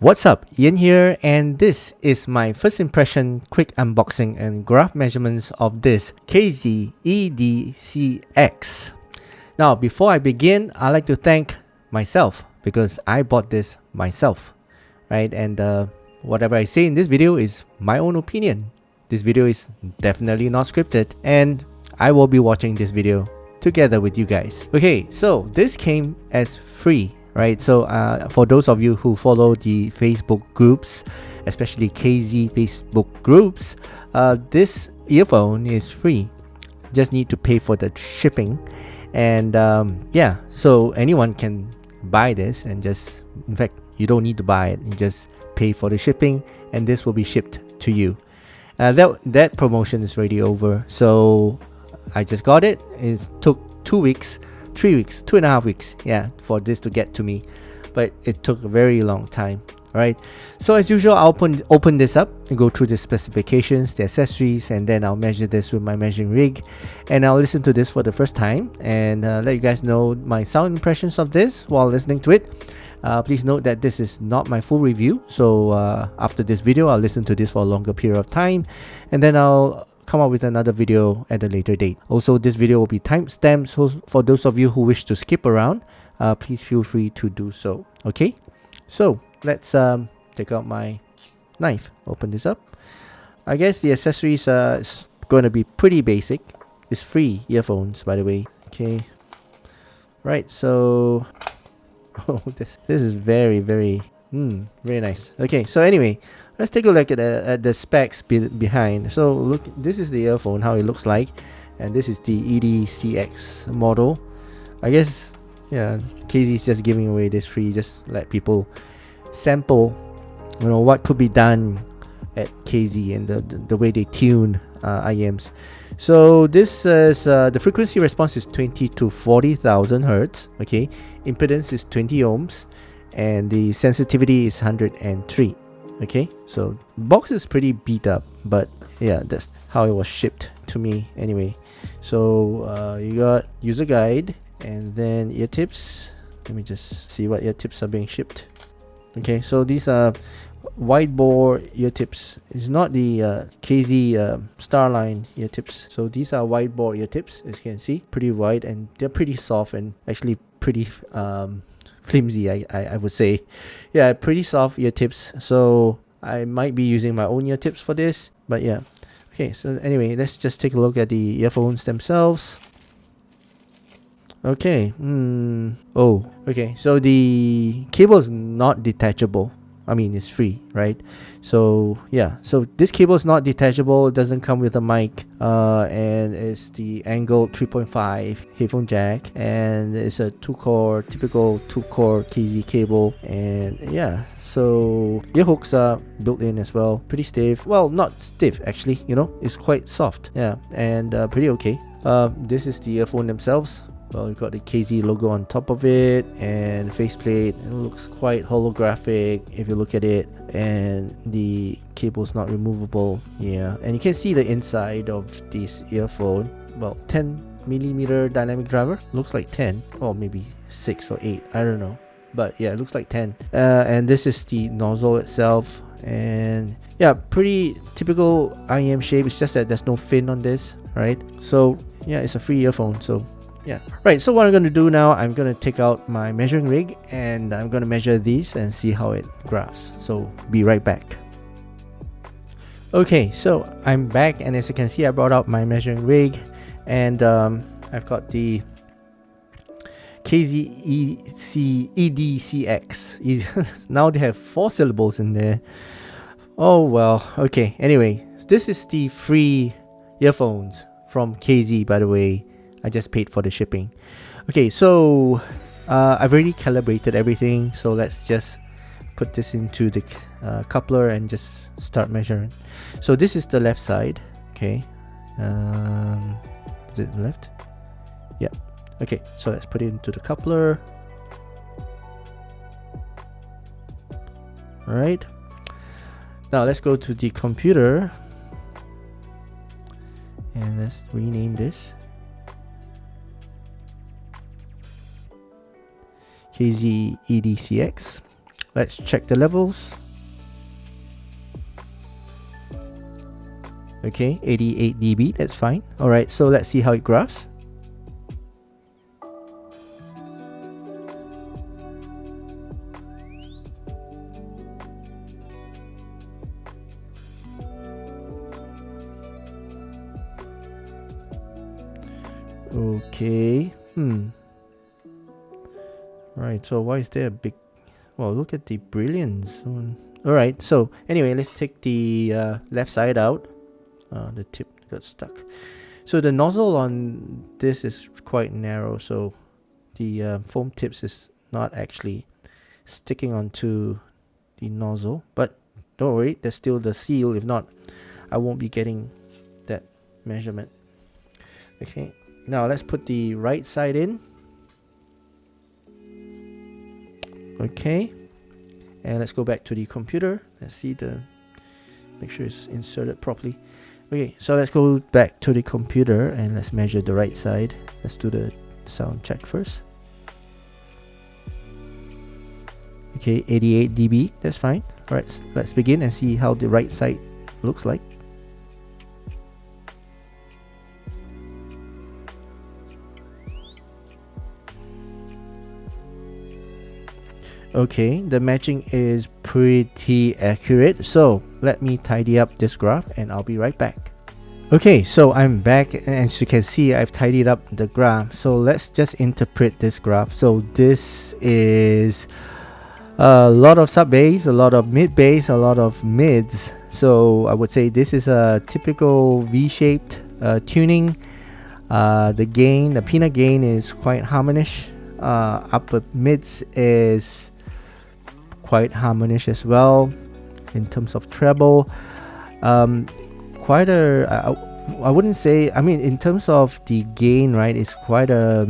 What's up, Ian here, and this is my first impression quick unboxing and graph measurements of this KZ EDCX. Now, before I begin, I'd like to thank myself because I bought this myself, right? And whatever I say in this video is my own opinion. This video is definitely not scripted, and I will be watching this video together with you guys. Okay, so this came as free. Right, so for those of you who follow the Facebook groups, especially KZ Facebook groups, this earphone is free. Just need to pay for the shipping, and yeah, so anyone can buy this, and just, in fact, you don't need to buy it. You just pay for the shipping, and this will be shipped to you. That promotion is already over, so I just got it. It took 2 weeks. 3 weeks, 2.5 weeks, yeah, for this to get to me, but it took a very long time. All right, so as usual, I'll open this up and go through the specifications, the accessories, and then I'll measure this with my measuring rig, and I'll listen to this for the first time and let you guys know my sound impressions of this while listening to it. Please note that this is not my full review, so after this video, I'll listen to this for a longer period of time, and then I'll come up with another video at a later date. Also, this video will be timestamped, so for those of you who wish to skip around, please feel free to do so. Okay, so let's take out my knife, open this up. I guess the accessories is going to be pretty basic. It's free earphones, by the way. Okay, right, so oh, this is very very nice. Okay, so anyway, let's take a look at the specs behind. So look, this is the earphone, how it looks like, and this is the EDCX model. I guess, yeah, KZ is just giving away this free, just let people sample, you know, what could be done at KZ and the way they tune IEMs. So this is the frequency response is 20 to 40,000 hertz. Okay, impedance is 20 ohms, and the sensitivity is 103. Okay, so box is pretty beat up, but yeah, that's how it was shipped to me anyway. So you got user guide, and then ear tips. Let me just see what ear tips are being shipped. Okay, so these are wide bore ear tips. It's not the KZ Starline ear tips. So these are wide bore ear tips, as you can see, pretty wide, and they're pretty soft and actually pretty flimsy, I would say. Yeah, pretty soft ear tips, so I might be using my own ear tips for this, but yeah. Okay, so anyway, let's just take a look at the earphones themselves. Okay, oh, okay, so the cable is not detachable. I mean, it's free, right? So yeah, so this cable is not detachable. It doesn't come with a mic, and it's the angled 3.5 headphone jack, and it's a typical two-core KZ cable, and yeah, so ear hooks are built in as well, pretty stiff. Well, not stiff actually, you know, it's quite soft, yeah, and pretty okay. This is the earphone themselves. Well, you've got the KZ logo on top of it, and faceplate. It looks quite holographic if you look at it, and the cable's not removable. Yeah, and you can see the inside of this earphone. Well, 10mm dynamic driver. Looks like 10, or maybe 6 or 8. I don't know, but yeah, it looks like 10. And this is the nozzle itself, and yeah, pretty typical IEM shape. It's just that there's no fin on this, right? So yeah, it's a free earphone, so yeah. Right, so what I'm going to do now, I'm going to take out my measuring rig, and I'm going to measure these and see how it graphs. So be right back. Okay, so I'm back, and as you can see, I brought out my measuring rig, and I've got the KZ EDCX. Now they have 4 syllables in there. Oh well, okay. Anyway, this is the free earphones from KZ, by the way. I just paid for the shipping. Okay, so I've already calibrated everything, so let's just put this into the coupler and just start measuring. So this is the left side. Okay, is it left? Yeah. Okay, so let's put it into the coupler. All right, now let's go to the computer and let's rename this KZ EDCX. Let's check the levels. Okay, 88 dB, that's fine. Alright, so let's see how it graphs. Okay, right, so why is there a big... Well, look at the brilliance. Alright, so anyway, let's take the left side out. The tip got stuck. So the nozzle on this is quite narrow, so the foam tips is not actually sticking onto the nozzle. But don't worry, there's still the seal. If not, I won't be getting that measurement. Okay, now let's put the right side in. Okay, and let's go back to the computer. Let's see make sure it's inserted properly. Okay, so let's go back to the computer and let's measure the right side. Let's do the sound check first. Okay, 88 dB, that's fine. Alright, let's begin and see how the right side looks like. Okay, the matching is pretty accurate, so let me tidy up this graph and I'll be right back. Okay, so I'm back, and as you can see, I've tidied up the graph. So let's just interpret this graph. So this is a lot of sub bass, a lot of mid bass, a lot of mids. So I would say this is a typical V-shaped tuning. The peanut gain is quite harmonious. Upper mids is quite harmonious as well. In terms of treble, quite a I wouldn't say, I mean, in terms of the gain, right, it's quite a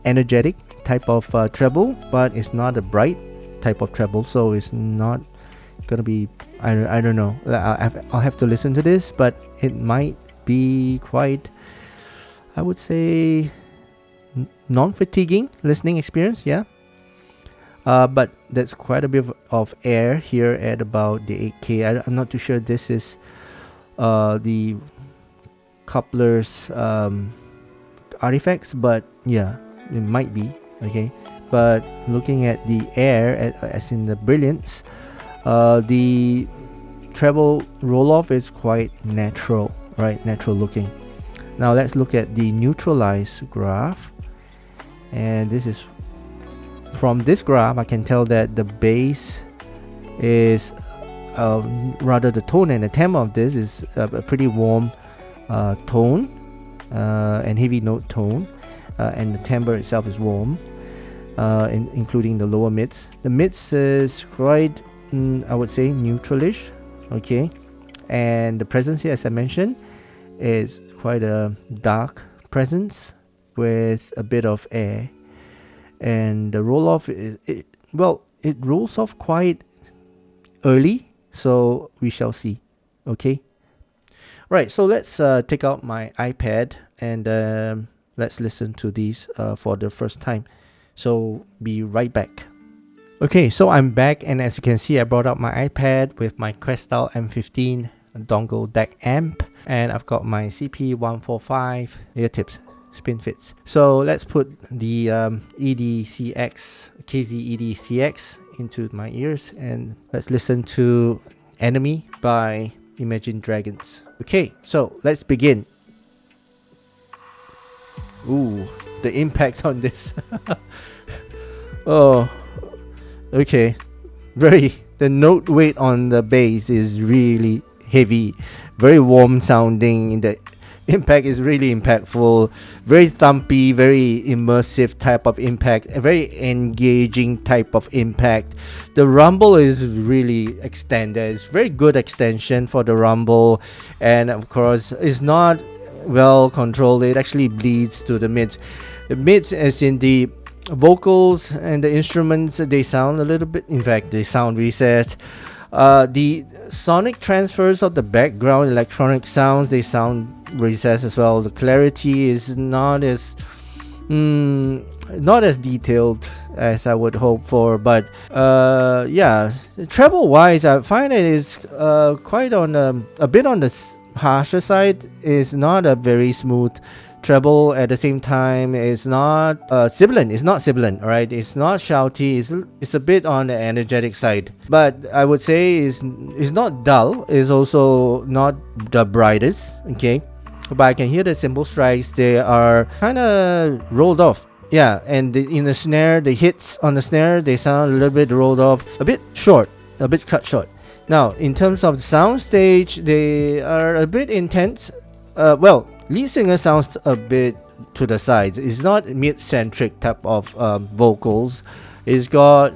energetic type of treble, but it's not a bright type of treble, so it's not gonna be, I don't know, I'll have to listen to this, but it might be quite, I would say, non-fatiguing listening experience. Yeah. But that's quite a bit of air here at about the 8K. I'm not too sure this is the coupler's artifacts, but yeah, it might be. Okay, but looking at the air, as in the brilliance, the treble roll-off is quite natural, right? Natural looking. Now let's look at the neutralized graph, and this is... From this graph, I can tell that the bass is, rather the tone and the tempo of this is a pretty warm tone and heavy note tone, and the timbre itself is warm, including the lower mids. The mids is quite, I would say, neutralish, okay, and the presence here, as I mentioned, is quite a dark presence with a bit of air. And the roll off it rolls off quite early, so we shall see. Okay, right, so let's take out my iPad and let's listen to these for the first time. So be right back. Okay, so I'm back, and as you can see, I brought out my iPad with my Crestal M15 dongle DAC amp, and I've got my CP145 ear tips, spin fits. So let's put the EDCX, KZ EDCX into my ears, and let's listen to Enemy by Imagine Dragons. Okay, so let's begin. Ooh, the impact on this. Oh, okay. The note weight on the bass is really heavy, very warm sounding. The impact is really impactful, very thumpy, very immersive type of impact, a very engaging type of impact. The rumble is really extended. It's very good extension for the rumble, and of course it's not well controlled. It actually bleeds to the mids. The mids, as in the vocals and the instruments, they sound a little bit, in fact they sound recessed. The sonic transfers of the background electronic sounds, they sound recessed as well. The clarity is not as detailed as I would hope for. But yeah, treble wise, I find it is quite on a bit on the harsher side. It's not a very smooth treble. At the same time, it's not sibilant. It's not sibilant, all right? It's not shouty. It's a bit on the energetic side. But I would say it's not dull. It's also not the brightest, okay? But I can hear the cymbal strikes. They are kind of rolled off. Yeah, and in the snare, the hits on the snare, they sound a little bit rolled off, a bit short, a bit cut short. Now, in terms of the sound stage, they are a bit intense. Well, lead singer sounds a bit to the sides. It's not mid-centric type of vocals. It's got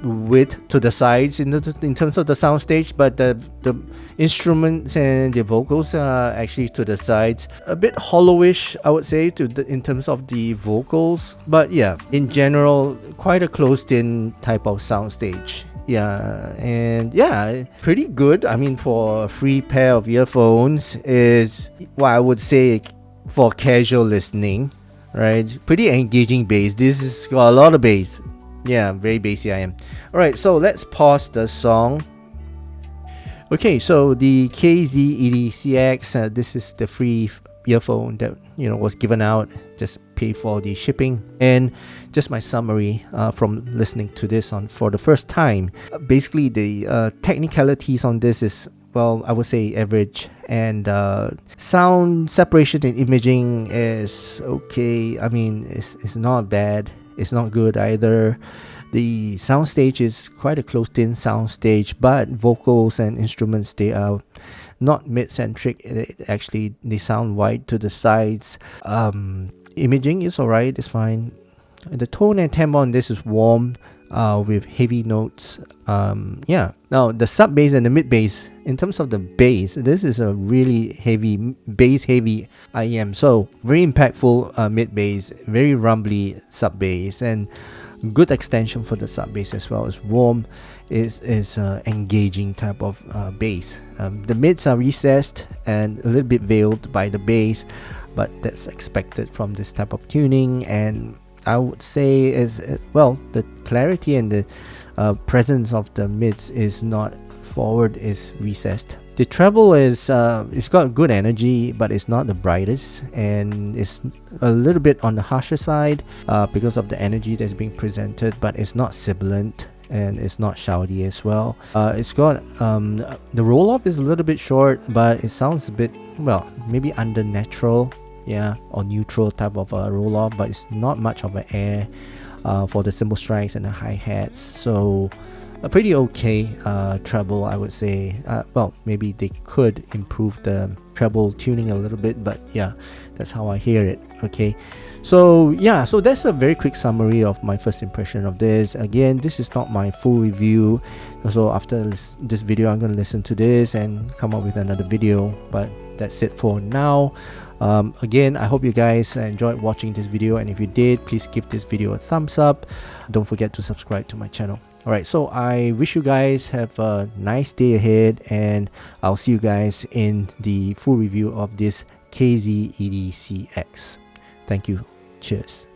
width to the sides in terms of the sound stage, but the instruments and the vocals are actually to the sides, a bit hollowish, I would say, in terms of the vocals. But yeah, in general, quite a closed-in type of sound stage. Yeah, and yeah, pretty good. I mean, for a free pair of earphones is what I would say for casual listening, right? Pretty engaging bass. This has got a lot of bass. Yeah, very bassy I am. Alright, so let's pause the song. Okay, so the KZ EDCX, this is the free earphone that was given out. Just pay for the shipping. And just my summary from listening to this for the first time. Basically, the technicalities on this is, well, I would say average, and sound separation and imaging is okay. I mean, it's not bad. It's not good either. The sound stage is quite a closed-in sound stage, but vocals and instruments, they are not mid-centric. They sound wide to the sides. Imaging is alright, it's fine. The tone and tempo on this is warm, with heavy notes. Yeah. Now the sub bass and the mid bass. In terms of the bass, this is a really heavy bass, heavy IEM. So very impactful mid bass, very rumbly sub bass, and good extension for the sub bass as well. It's warm, is engaging type of bass. The mids are recessed and a little bit veiled by the bass, but that's expected from this type of tuning. And I would say well, the clarity and the presence of the mids is not forward, is recessed. The treble is it's got good energy, but it's not the brightest, and it's a little bit on the harsher side because of the energy that's being presented, but it's not sibilant and it's not shouty as well. It's got the roll off is a little bit short, but it sounds a bit, well, maybe under natural, yeah, or neutral type of roll off, but it's not much of an air for the cymbal strikes and the hi-hats. So a pretty okay treble, I would say. Well, maybe they could improve the treble tuning a little bit, but yeah, that's how I hear it. Okay, so yeah, so that's a very quick summary of my first impression of this. Again, this is not my full review, so after this video I'm going to listen to this and come up with another video, but that's it for now. Again, I hope you guys enjoyed watching this video, and if you did, please give this video a thumbs up. Don't forget to subscribe to my channel. Alright, so I wish you guys have a nice day ahead, and I'll see you guys in the full review of this KZ EDCX. Thank you. Cheers.